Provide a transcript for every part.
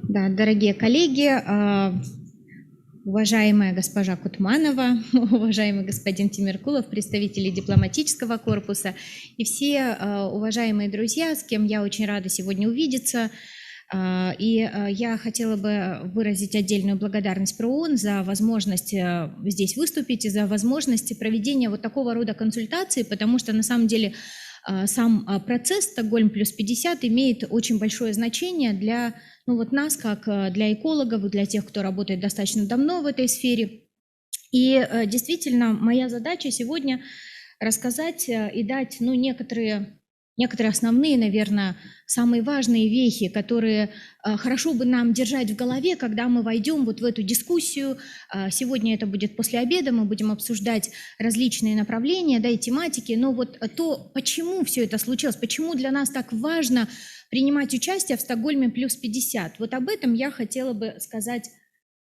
Да, дорогие коллеги, уважаемая госпожа Кутманова, уважаемый господин Тимеркулов, представители дипломатического корпуса и все уважаемые друзья, с кем я очень рада сегодня увидеться. И я хотела бы выразить отдельную благодарность ПРООН за возможность здесь выступить и за возможность проведения вот такого рода консультаций, потому что на самом деле сам процесс Стокгольм плюс 50 имеет очень большое значение для нас, как для экологов, для тех, кто работает достаточно давно в этой сфере. И действительно, моя задача сегодня рассказать и дать некоторые основные, наверное, самые важные вехи, которые хорошо бы нам держать в голове, когда мы войдем вот в эту дискуссию. Сегодня это будет после обеда, мы будем обсуждать различные направления, да, и тематики, но вот то, почему все это случилось, почему для нас так важно принимать участие в Стокгольме плюс 50, вот об этом я хотела бы сказать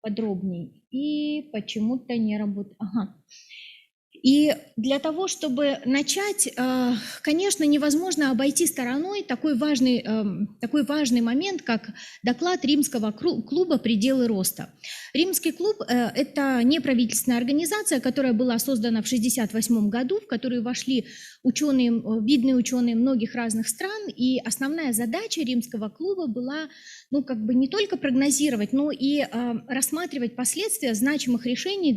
подробнее. И почему-то не работает. И для того, чтобы начать, конечно, невозможно обойти стороной такой важный момент, как доклад Римского клуба «Пределы роста». Римский клуб – это неправительственная организация, которая была создана в 1968 году, в которую вошли видные ученые многих разных стран, и основная задача Римского клуба была не только прогнозировать, но и рассматривать последствия значимых решений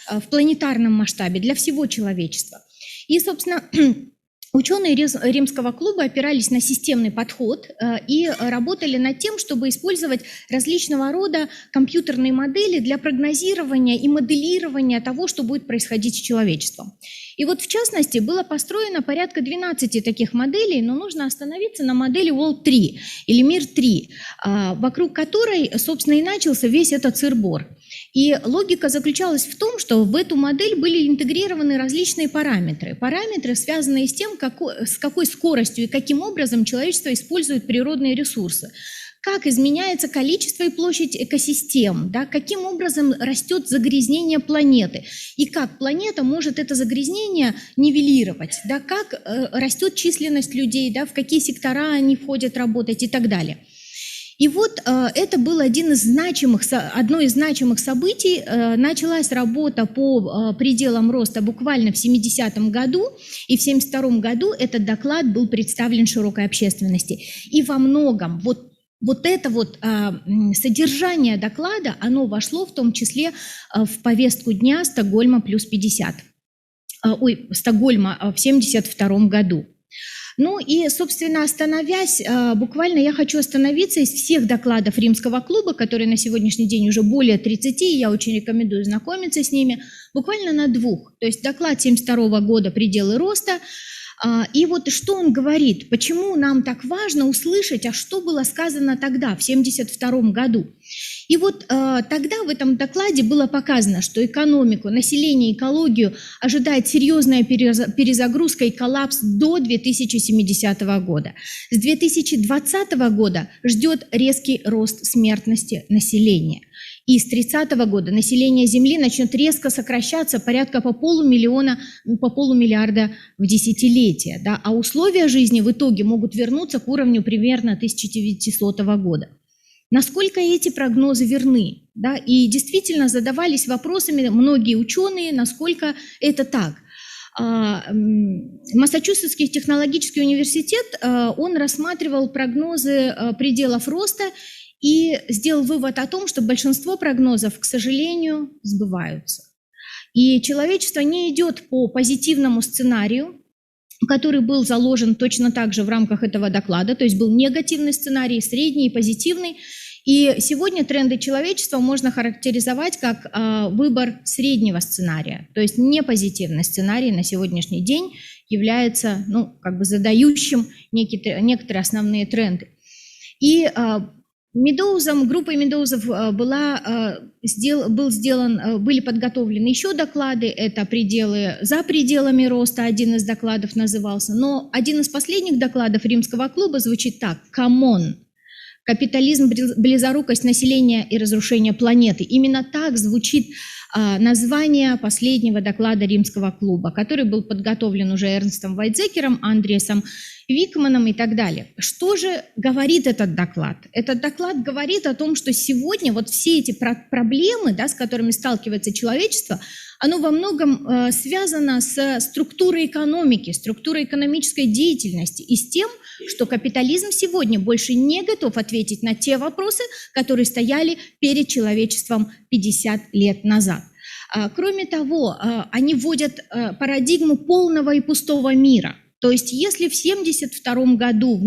в планетарном масштабе, для всего человечества. И, собственно, ученые Римского клуба опирались на системный подход и работали над тем, чтобы использовать различного рода компьютерные модели для прогнозирования и моделирования того, что будет происходить с человечеством. И вот, в частности, было построено порядка 12 таких моделей, но нужно остановиться на модели World 3 или Мир 3, вокруг которой, собственно, и начался весь этот сыр-бор. И логика заключалась в том, что в эту модель были интегрированы различные параметры. Параметры, связанные с тем, с какой скоростью и каким образом человечество использует природные ресурсы. Как изменяется количество и площадь экосистем, да, каким образом растет загрязнение планеты, и как планета может это загрязнение нивелировать, да, как растет численность людей, да, в какие сектора они входят работать и так далее. И вот это было одно из значимых событий. Началась работа по пределам роста буквально в 70-м году, и в 72-м году этот доклад был представлен широкой общественности. И во многом содержание доклада, оно вошло в том числе в повестку дня Стокгольма плюс 50. Стокгольма в 72-м году. И, собственно, буквально я хочу остановиться из всех докладов Римского клуба, которые на сегодняшний день уже более 30, и я очень рекомендую знакомиться с ними, буквально на двух. То есть доклад 72 года «Пределы роста». И вот что он говорит, почему нам так важно услышать, что было сказано тогда, в 1972 году. И вот тогда в этом докладе было показано, что экономику, население, экологию ожидает серьезная перезагрузка и коллапс до 2070 года. С 2020 года ждет резкий рост смертности населения. И с 30 года население Земли начнет резко сокращаться порядка по полумиллиарда в десятилетие, да, а условия жизни в итоге могут вернуться к уровню примерно 1900 года. Насколько эти прогнозы верны? Да? И действительно задавались вопросами многие ученые, насколько это так. Массачусетский технологический университет, он рассматривал прогнозы пределов роста и сделал вывод о том, что большинство прогнозов, к сожалению, сбываются. И человечество не идет по позитивному сценарию, который был заложен точно так же в рамках этого доклада, то есть был негативный сценарий, средний и позитивный. И сегодня тренды человечества можно характеризовать как выбор среднего сценария, то есть не позитивный сценарий на сегодняшний день является задающим некоторые основные тренды. И группой Медоузов были подготовлены еще доклады, это за пределами роста, один из докладов назывался, но один из последних докладов Римского клуба звучит так: «Камон! Капитализм, близорукость населения и разрушение планеты». Именно так звучит название последнего доклада Римского клуба, который был подготовлен уже Эрнстом Вайдзекером, Андреасом Викманом и так далее. Что же говорит этот доклад? Этот доклад говорит о том, что сегодня вот все эти проблемы, да, с которыми сталкивается человечество, оно во многом связано с структурой экономики, структурой экономической деятельности и с тем, что капитализм сегодня больше не готов ответить на те вопросы, которые стояли перед человечеством 50 лет назад. Кроме того, они вводят парадигму полного и пустого мира. То есть если в 1972 году,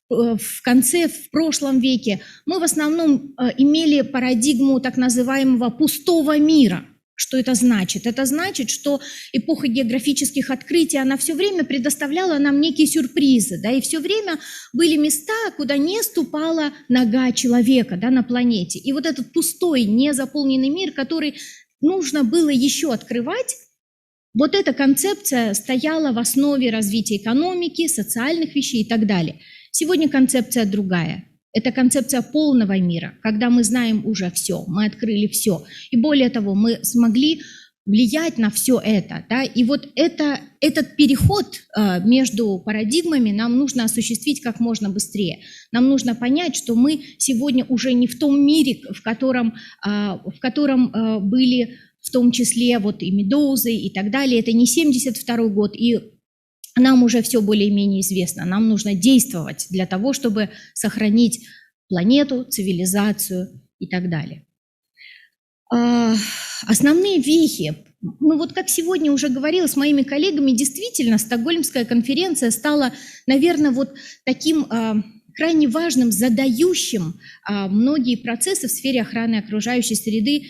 в конце, в прошлом веке, мы в основном имели парадигму так называемого пустого мира. Что это значит? Это значит, что эпоха географических открытий, она все время предоставляла нам некие сюрпризы, да, и все время были места, куда не ступала нога человека, да, на планете. И вот этот пустой, незаполненный мир, который нужно было еще открывать, вот эта концепция стояла в основе развития экономики, социальных вещей и так далее. Сегодня концепция другая. Это концепция полного мира, когда мы знаем уже все, мы открыли все. И более того, мы смогли влиять на все это. Да? И вот этот переход между парадигмами нам нужно осуществить как можно быстрее. Нам нужно понять, что мы сегодня уже не в том мире, в котором были в том числе вот и Медоузы и так далее. Это не 1972 год, и нам уже все более-менее известно. Нам нужно действовать для того, чтобы сохранить планету, цивилизацию и так далее. Основные вехи. Ну вот как сегодня уже говорила с моими коллегами, действительно, Стокгольмская конференция стала, наверное, вот таким крайне важным, задающим многие процессы в сфере охраны окружающей среды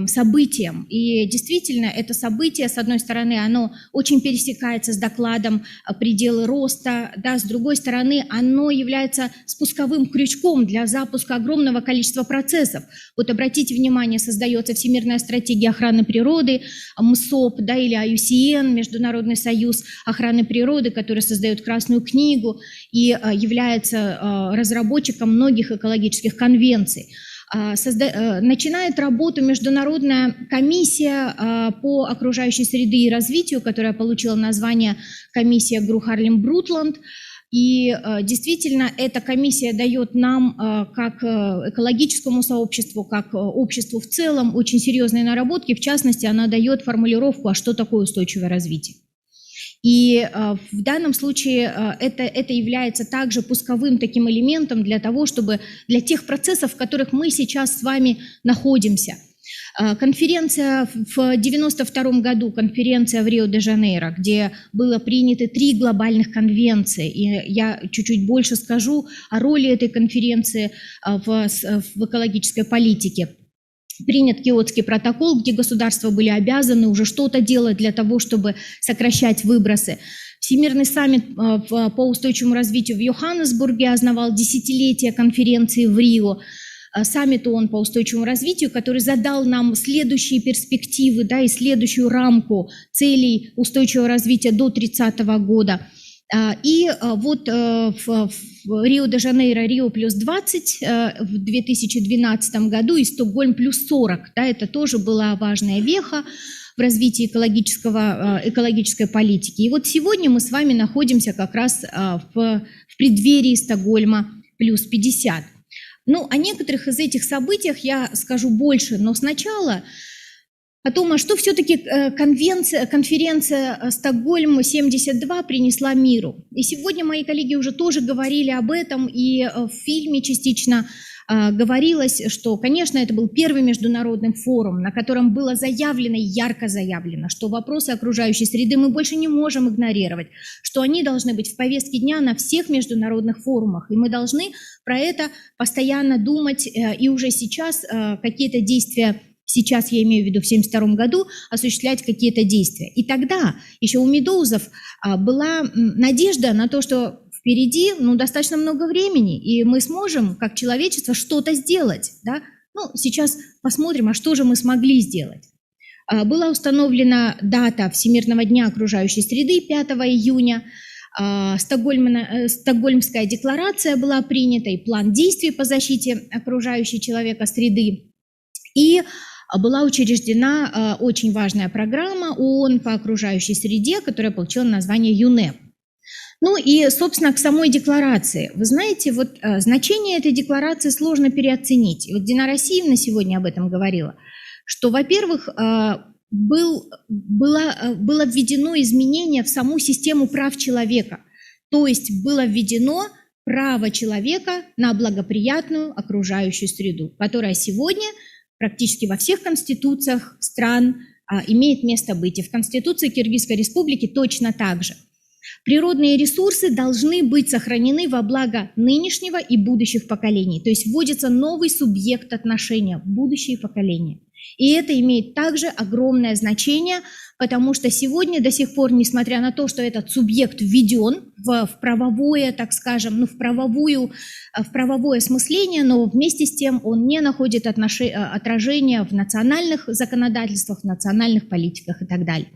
событием. И действительно, это событие, с одной стороны, оно очень пересекается с докладом «Пределы роста», да, с другой стороны, оно является спусковым крючком для запуска огромного количества процессов. Вот обратите внимание, создается Всемирная стратегия охраны природы, МСОП, да, или IUCN, Международный союз охраны природы, который создает Красную книгу и является разработчиком многих экологических конвенций. Начинает работу Международная комиссия по окружающей среде и развитию, которая получила название комиссия Гру Харлем Брутланд. И действительно, эта комиссия дает нам, как экологическому сообществу, как обществу в целом, очень серьезные наработки. В частности, она дает формулировку, а что такое устойчивое развитие. И в данном случае это является также пусковым таким элементом для того, чтобы для тех процессов, в которых мы сейчас с вами находимся. Конференция в 1992 году, конференция в Рио-де-Жанейро, где было принято 3 глобальных конвенции. И я чуть-чуть больше скажу о роли этой конференции в экологической политике. Принят Киотский протокол, где государства были обязаны уже что-то делать для того, чтобы сокращать выбросы. Всемирный саммит по устойчивому развитию в Йоханнесбурге основал десятилетие конференции в Рио. Саммит ООН по устойчивому развитию, который задал нам следующие перспективы, да, и следующую рамку целей устойчивого развития до 30 года. И вот в Рио-де-Жанейро Рио плюс 20 в 2012 году и Стокгольм плюс 40. Да, это тоже была важная веха в развитии экологической политики. И вот сегодня мы с вами находимся как раз в преддверии Стокгольма плюс 50. Ну, о некоторых из этих событиях я скажу больше, но сначала о том, а что все-таки конференция Стокгольм-72 принесла миру. И сегодня мои коллеги уже тоже говорили об этом, и в фильме частично говорилось, что, конечно, это был первый международный форум, на котором было заявлено, ярко заявлено, что вопросы окружающей среды мы больше не можем игнорировать, что они должны быть в повестке дня на всех международных форумах, и мы должны про это постоянно думать, и уже сейчас какие-то действия, сейчас я имею в виду в 1972 году, осуществлять какие-то действия. И тогда еще у Медоузов была надежда на то, что впереди достаточно много времени, и мы сможем, как человечество, что-то сделать. Да? Ну, сейчас посмотрим, а что же мы смогли сделать. Была установлена дата Всемирного дня окружающей среды 5 июня. Стокгольмская декларация была принята, и план действий по защите окружающей человека среды. И была учреждена очень важная программа ООН по окружающей среде, которая получила название ЮНЕП. Ну и, собственно, к самой декларации. Вы знаете, вот значение этой декларации сложно переоценить. И вот Динара Асиевна сегодня об этом говорила, что, во-первых, было введено изменение в саму систему прав человека. То есть было введено право человека на благоприятную окружающую среду, которая сегодня практически во всех конституциях стран имеет место быть. И в Конституции Киргизской Республики точно так же. Природные ресурсы должны быть сохранены во благо нынешнего и будущих поколений. То есть вводится новый субъект отношения – будущие поколения. И это имеет также огромное значение, потому что сегодня до сих пор, несмотря на то, что этот субъект введен в правовое, так скажем, в правовое осмысление, но вместе с тем он не находит отражения в национальных законодательствах, в национальных политиках и так далее.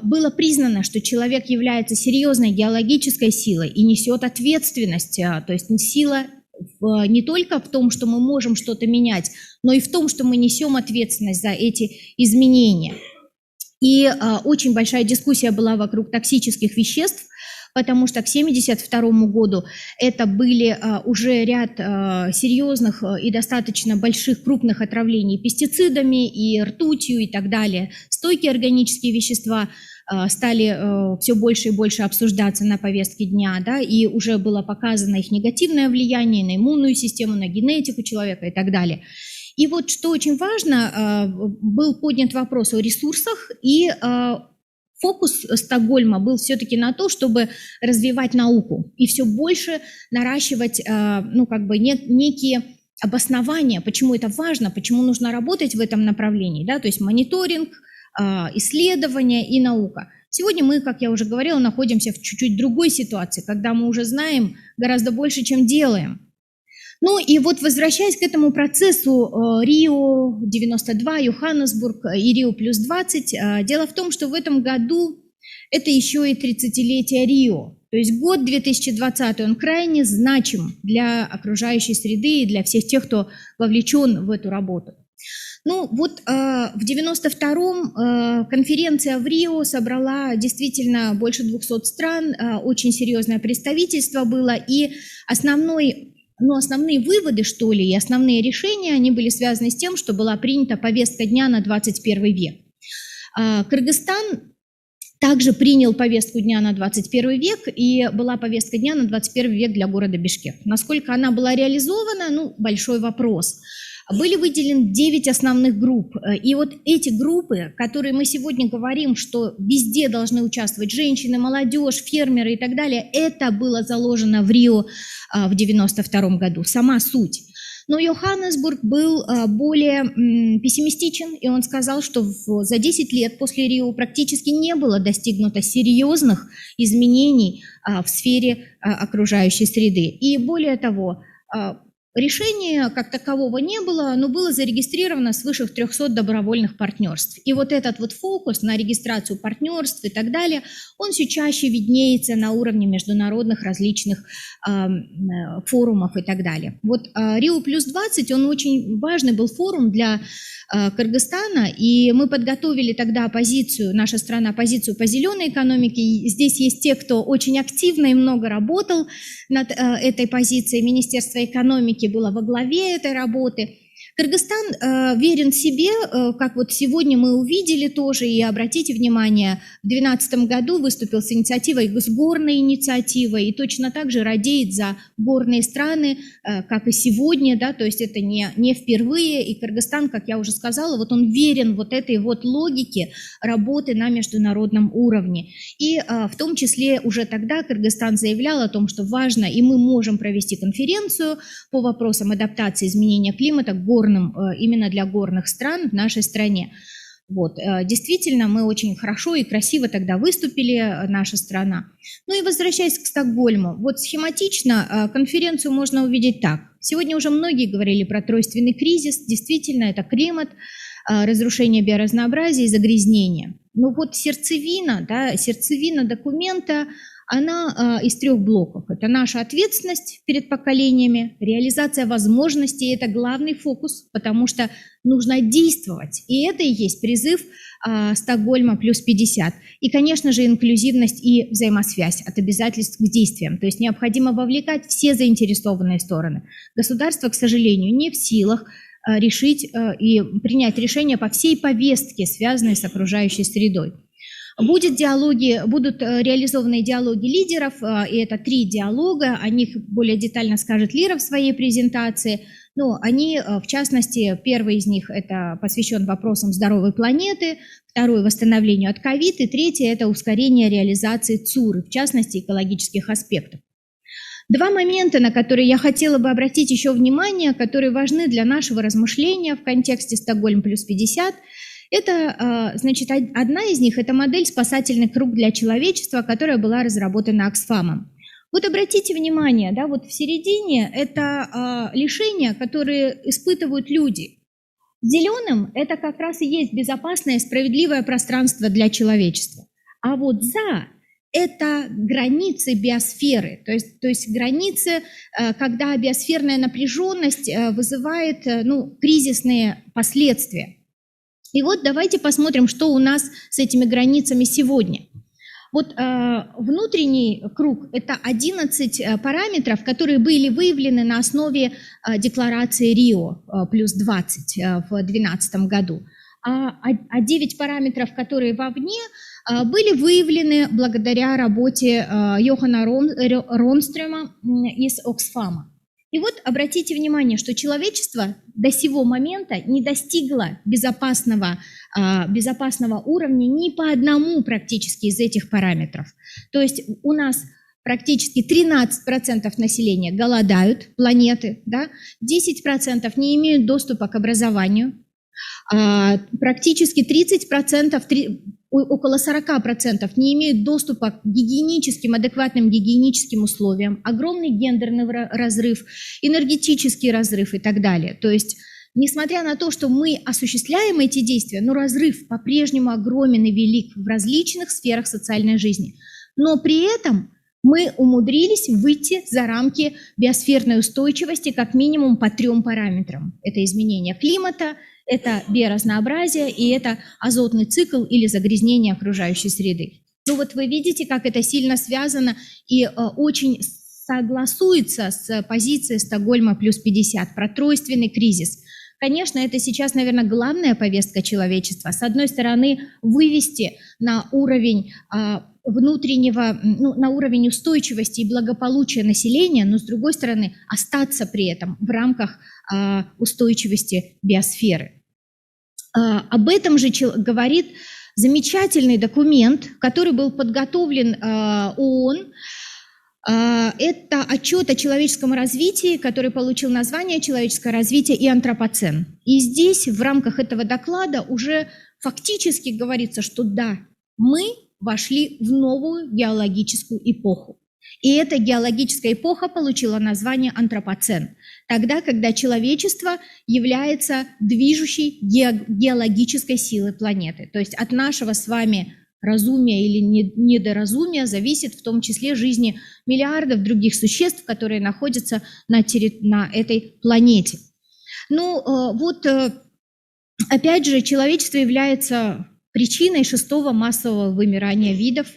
Было признано, что человек является серьезной геологической силой и несет ответственность, то есть сила не только в том, что мы можем что-то менять, но и в том, что мы несем ответственность за эти изменения. И очень большая дискуссия была вокруг токсических веществ, потому что к 1972 году это были уже ряд серьезных и достаточно больших крупных отравлений пестицидами и ртутью и так далее. Стойкие органические вещества стали все больше и больше обсуждаться на повестке дня, да, и уже было показано их негативное влияние на иммунную систему, на генетику человека и так далее. И вот что очень важно, был поднят вопрос о ресурсах, и фокус Стокгольма был все-таки на то, чтобы развивать науку и все больше наращивать некие обоснования, почему это важно, почему нужно работать в этом направлении, да, то есть мониторинг, исследования и наука. Сегодня мы, как я уже говорила, находимся в чуть-чуть другой ситуации, когда мы уже знаем гораздо больше, чем делаем. Ну и вот возвращаясь к этому процессу Рио 92, Йоханнесбург и Рио плюс 20, дело в том, что в этом году это еще и 30-летие Рио. То есть год 2020, он крайне значим для окружающей среды и для всех тех, кто вовлечен в эту работу. Ну вот в 92-м конференция в Рио собрала действительно больше 200 стран, очень серьезное представительство было, и основные выводы, что ли, и основные решения, они были связаны с тем, что была принята повестка дня на 21 век. Кыргызстан также принял повестку дня на 21 век, и была повестка дня на 21 век для города Бишкек. Насколько она была реализована, большой вопрос. Были выделены 9 основных групп, и вот эти группы, которые мы сегодня говорим, что везде должны участвовать женщины, молодежь, фермеры и так далее, это было заложено в Рио в 92 году, сама суть. Но Йоханнесбург был более пессимистичен, и он сказал, что за 10 лет после Рио практически не было достигнуто серьезных изменений в сфере окружающей среды. И более того, решения как такового не было, но было зарегистрировано свыше 300 добровольных партнерств. И вот этот вот фокус на регистрацию партнерств и так далее, он все чаще виднеется на уровне международных различных форумов и так далее. Вот Рио плюс 20, он очень важный был форум для Кыргызстана, и мы подготовили тогда наша страна позицию по зеленой экономике. И здесь есть те, кто очень активно и много работал над этой позицией. Министерство экономики было во главе этой работы. Кыргызстан верен себе, как вот сегодня мы увидели тоже, и обратите внимание, в 2012 году выступил с инициативой, с горной инициативой, и точно так же радеет за горные страны, как и сегодня, да, то есть это не впервые, и Кыргызстан, как я уже сказала, вот он верен вот этой вот логике работы на международном уровне. И в том числе уже тогда Кыргызстан заявлял о том, что важно, и мы можем провести конференцию по вопросам адаптации изменения климата именно для горных стран в нашей стране. Вот. Действительно, мы очень хорошо и красиво тогда выступили, наша страна. Ну и возвращаясь к Стокгольму, вот схематично конференцию можно увидеть так. Сегодня уже многие говорили про тройственный кризис. Действительно, это климат, разрушение биоразнообразия и загрязнение. Но вот сердцевина документа, она из 3 блоков. Это наша ответственность перед поколениями, реализация возможностей – это главный фокус, потому что нужно действовать. И это и есть призыв Стокгольма плюс 50. И, конечно же, инклюзивность и взаимосвязь от обязательств к действиям. То есть необходимо вовлекать все заинтересованные стороны. Государство, к сожалению, не в силах решить и принять решения по всей повестке, связанной с окружающей средой. Будут реализованы диалоги лидеров, и это 3 диалога, о них более детально скажет Лира в своей презентации. Но они, в частности, первый из них это посвящен вопросам здоровой планеты, второй – восстановлению от ковид, и третий – это ускорение реализации ЦУР, в частности, экологических аспектов. 2 момента, на которые я хотела бы обратить еще внимание, которые важны для нашего размышления в контексте Стокгольм плюс 50. Это, значит, одна из них – это модель «Спасательный круг для человечества», которая была разработана Оксфамом. Вот обратите внимание, да, вот в середине это лишения, которые испытывают люди. Зеленым это как раз и есть безопасное, справедливое пространство для человечества. А вот за это границы биосферы, то есть границы, когда биосферная напряженность вызывает кризисные последствия. И вот давайте посмотрим, что у нас с этими границами сегодня. Вот внутренний круг – это 11 параметров, которые были выявлены на основе декларации Рио плюс 20 в 2012 году. А 9 параметров, которые вовне, были выявлены благодаря работе Йохана Ронстрема из Оксфама. И вот обратите внимание, что человечество до сего момента не достигло безопасного уровня ни по одному практически из этих параметров. То есть у нас практически 13% населения голодают, планеты, да? 10% не имеют доступа к образованию, практически 30%, около 40% не имеют доступа к адекватным гигиеническим условиям, огромный гендерный разрыв, энергетический разрыв и так далее. То есть, несмотря на то, что мы осуществляем эти действия, но разрыв по-прежнему огромен и велик в различных сферах социальной жизни. Но при этом мы умудрились выйти за рамки биосферной устойчивости как минимум по 3 параметрам. Это изменение климата, это биоразнообразие и это азотный цикл или загрязнение окружающей среды. Ну вот вы видите, как это сильно связано и очень согласуется с позицией Стокгольма плюс 50 про тройственный кризис. Конечно, это сейчас, наверное, главная повестка человечества. С одной стороны, вывести на уровень на уровень устойчивости и благополучия населения, но с другой стороны остаться при этом в рамках устойчивости биосферы. Об этом же говорит замечательный документ, который был подготовлен ООН. Это отчет о человеческом развитии, который получил название «Человеческое развитие и антропоцен». И здесь в рамках этого доклада уже фактически говорится, что да, мы вошли в новую геологическую эпоху. И эта геологическая эпоха получила название антропоцен, тогда, когда человечество является движущей геологической силой планеты. То есть от нашего с вами разумия или недоразумия зависит в том числе жизни миллиардов других существ, которые находятся на этой планете. Опять же, человечество является причиной 6-го массового вымирания видов,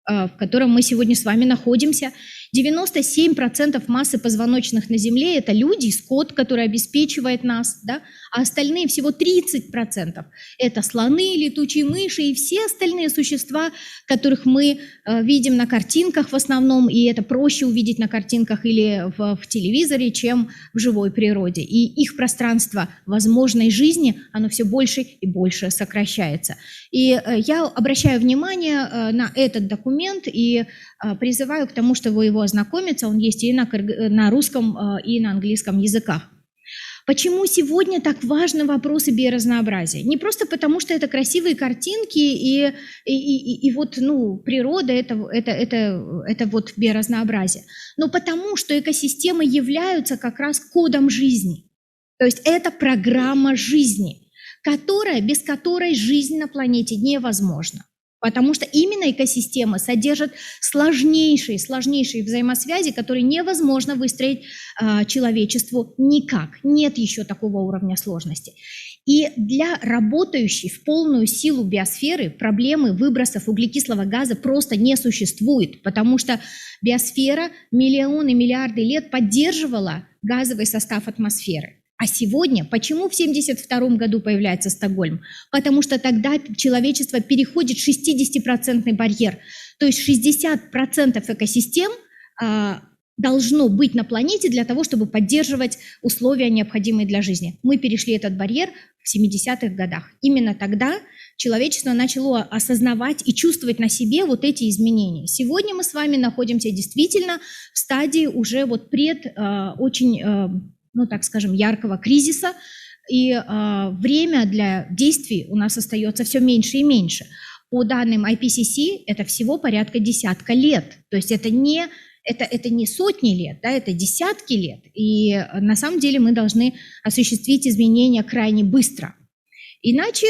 в котором мы сегодня с вами находимся. 97% массы позвоночных на Земле – это люди и скот, который обеспечивает нас, да? А остальные всего 30% – это слоны, летучие мыши и все остальные существа, которых мы видим на картинках в основном, и это проще увидеть на картинках или в телевизоре, чем в живой природе. И их пространство возможной жизни, оно все больше и больше сокращается. И я обращаю внимание на этот документ и призываю к тому, чтобы его ознакомиться. Он есть и на русском, и на английском языках. Почему сегодня так важны вопросы биоразнообразия? Не просто потому, что это красивые картинки и природа это вот биоразнообразие, но потому, что экосистемы являются как раз кодом жизни. То есть это программа жизни, без которой жизнь на планете невозможна. Потому что именно экосистемы содержат сложнейшие взаимосвязи, которые невозможно выстроить человечеству никак. Нет еще такого уровня сложности. И для работающей в полную силу биосферы проблемы выбросов углекислого газа просто не существует, потому что биосфера миллионы, миллиарды лет поддерживала газовый состав атмосферы. А сегодня, почему в 1972 году появляется Стокгольм? Потому что тогда человечество переходит 60% барьер. То есть 60% экосистем должно быть на планете для того, чтобы поддерживать условия, необходимые для жизни. Мы перешли этот барьер в 70-х годах. Именно тогда человечество начало осознавать и чувствовать на себе вот эти изменения. Сегодня мы с вами находимся действительно в стадии уже вот очень так скажем, яркого кризиса, и время для действий у нас остается все меньше и меньше. По данным IPCC, это всего порядка десятка лет, то есть это не сотни лет, да, это десятки лет, и на самом деле мы должны осуществить изменения крайне быстро. Иначе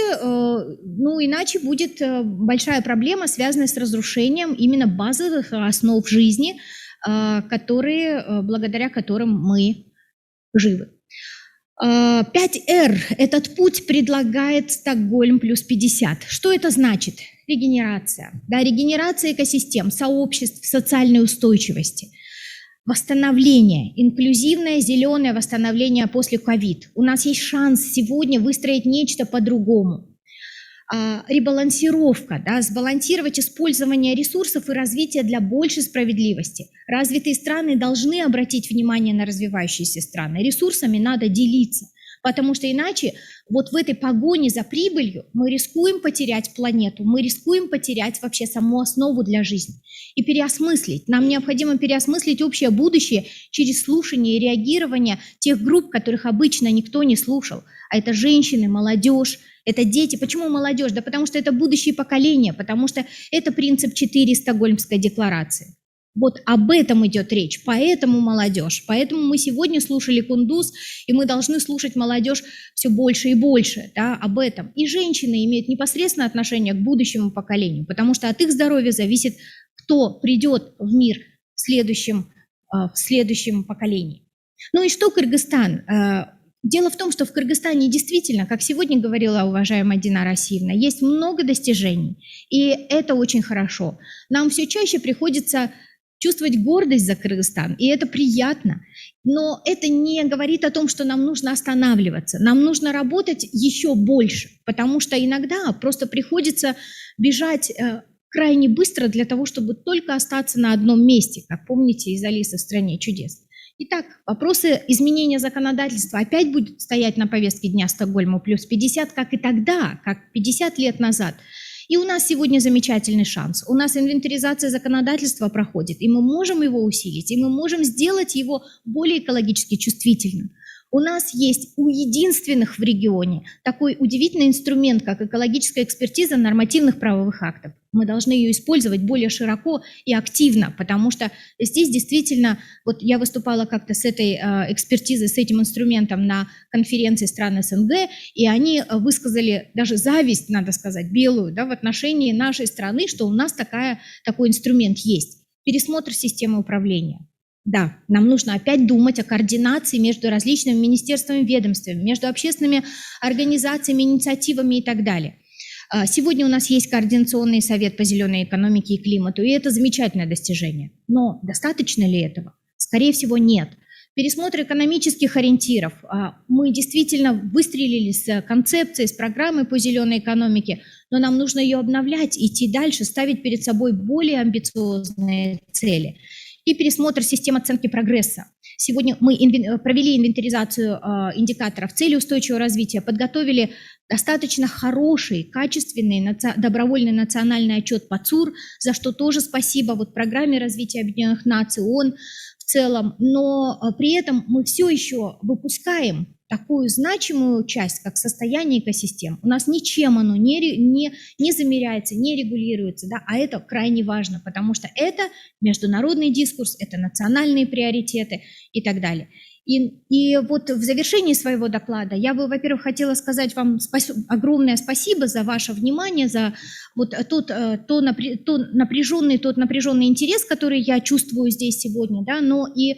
будет большая проблема, связанная с разрушением именно базовых основ жизни, благодаря которым мы живы. 5R. Этот путь предлагает Стокгольм плюс 50. Что это значит? Регенерация. Да, регенерация экосистем, сообществ, социальной устойчивости. Восстановление, инклюзивное зеленое восстановление после ковид. У нас есть шанс сегодня выстроить нечто по-другому. Ребалансировка, да, сбалансировать использование ресурсов и развитие для большей справедливости. Развитые страны должны обратить внимание на развивающиеся страны. Ресурсами надо делиться, потому что иначе вот в этой погоне за прибылью мы рискуем потерять планету, мы рискуем потерять вообще саму основу для жизни. И переосмыслить. Нам необходимо переосмыслить общее будущее через слушание и реагирование тех групп, которых обычно никто не слушал. А это женщины, молодежь, это дети. Почему молодежь? Да потому что это будущее поколение, потому что это принцип 4 Стокгольмской декларации. Вот об этом идет речь, поэтому молодежь. Поэтому мы сегодня слушали Кундуз, и мы должны слушать молодежь все больше и больше, да, об этом. И женщины имеют непосредственное отношение к будущему поколению, потому что от их здоровья зависит, кто придет в мир в следующем поколении. Ну и что Кыргызстан? Дело в том, что в Кыргызстане действительно, как сегодня говорила уважаемая Динара Асиевна, есть много достижений, и это очень хорошо. Нам все чаще приходится чувствовать гордость за Кыргызстан, и это приятно. Но это не говорит о том, что нам нужно останавливаться. Нам нужно работать еще больше, потому что иногда просто приходится бежать крайне быстро для того, чтобы только остаться на одном месте, как помните из «Алисы в стране чудес». Итак, вопросы изменения законодательства опять будут стоять на повестке дня Стокгольма плюс 50, как и тогда, как 50 лет назад. И у нас сегодня замечательный шанс. У нас инвентаризация законодательства проходит, и мы можем его усилить, и мы можем сделать его более экологически чувствительным. У нас есть у единственных в регионе такой удивительный инструмент, как экологическая экспертиза нормативных правовых актов. Мы должны ее использовать более широко и активно, потому что здесь действительно, вот я выступала как-то с этой экспертизой, с этим инструментом на конференции стран СНГ, и они высказали даже зависть, надо сказать, белую, да, в отношении нашей страны, что у нас такой инструмент есть. Пересмотр системы управления. Да, нам нужно опять думать о координации между различными министерствами, ведомствами, между общественными организациями, инициативами и так далее. Сегодня у нас есть Координационный совет по зеленой экономике и климату, и это замечательное достижение. Но достаточно ли этого? Скорее всего, нет. Пересмотр экономических ориентиров. Мы действительно выстрелили с концепцией, с программой по зеленой экономике, но нам нужно ее обновлять, идти дальше, ставить перед собой более амбициозные цели. И пересмотр систем оценки прогресса. Сегодня мы провели инвентаризацию индикаторов цели устойчивого развития, подготовили достаточно хороший, качественный добровольный национальный отчет по ЦУР, за что тоже спасибо вот программе развития Объединенных Наций, ООН в целом. Но при этом мы все еще выпускаем такую значимую часть, как состояние экосистем. У нас ничем оно не замеряется, не регулируется, да, а это крайне важно, потому что это международный дискурс, это национальные приоритеты и так далее. И вот в завершении своего доклада я бы, во-первых, хотела сказать вам огромное спасибо за ваше внимание, за вот тот напряженный интерес, который я чувствую здесь сегодня, да, но и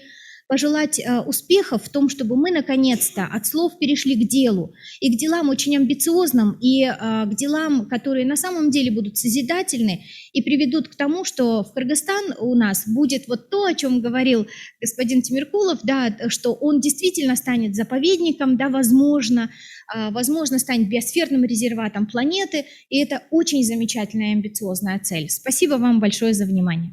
пожелать успехов в том, чтобы мы наконец-то от слов перешли к делу, и к делам очень амбициозным, и к делам, которые на самом деле будут созидательны и приведут к тому, что в Кыргызстан у нас будет вот то, о чем говорил господин Тимеркулов, да, что он действительно станет заповедником, да, возможно, станет биосферным резерватом планеты, и это очень замечательная и амбициозная цель. Спасибо вам большое за внимание.